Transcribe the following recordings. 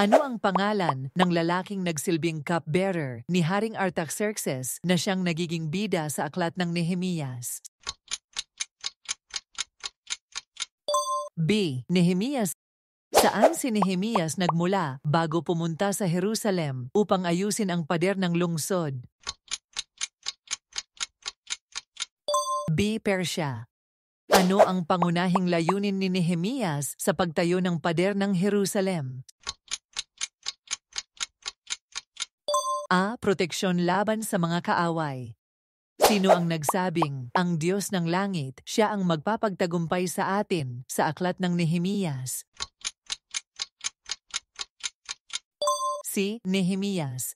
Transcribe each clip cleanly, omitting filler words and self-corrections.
Ano ang pangalan ng lalaking nagsilbing cupbearer ni Haring Artaxerxes na siyang nagiging bida sa aklat ng Nehemias? B. Nehemias. Saan si Nehemias nagmula bago pumunta sa Jerusalem upang ayusin ang pader ng lungsod? B. Persya. Ano ang pangunahing layunin ni Nehemias sa pagtayo ng pader ng Jerusalem? A. Proteksyon laban sa mga kaaway. Sino ang nagsabing, ang Diyos ng langit, siya ang magpapagtagumpay sa atin sa aklat ng Nehemias? C. Nehemias.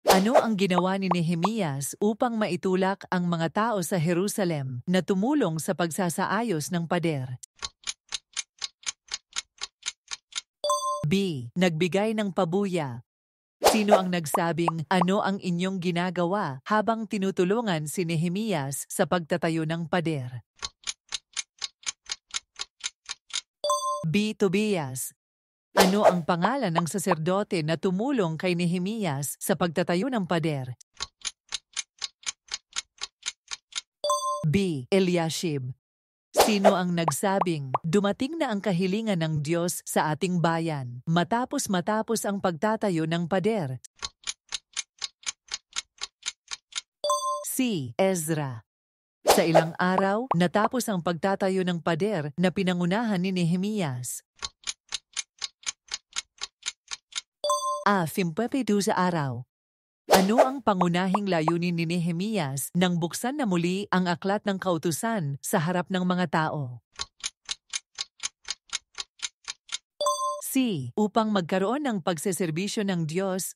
Ano ang ginawa ni Nehemias upang maitulak ang mga tao sa Jerusalem na tumulong sa pagsasaayos ng pader? B. Nagbigay ng pabuya. Sino ang nagsabing, ano ang inyong ginagawa habang tinutulungan si Nehemias sa pagtatayo ng pader? B. Tobias. Ano ang pangalan ng saserdote na tumulong kay Nehemias sa pagtatayo ng pader? B. Eliashib. Sino ang nagsabing, dumating na ang kahilingan ng Diyos sa ating bayan matapos ang pagtatayo ng pader? C. Ezra. Sa ilang araw, natapos ang pagtatayo ng pader na pinangunahan ni Nehemias? A. 52 araw. Ano ang pangunahing layunin ni Nehemias nang buksan na muli ang aklat ng kautusan sa harap ng mga tao? C. Upang magkaroon ng pagseserbisyo ng Diyos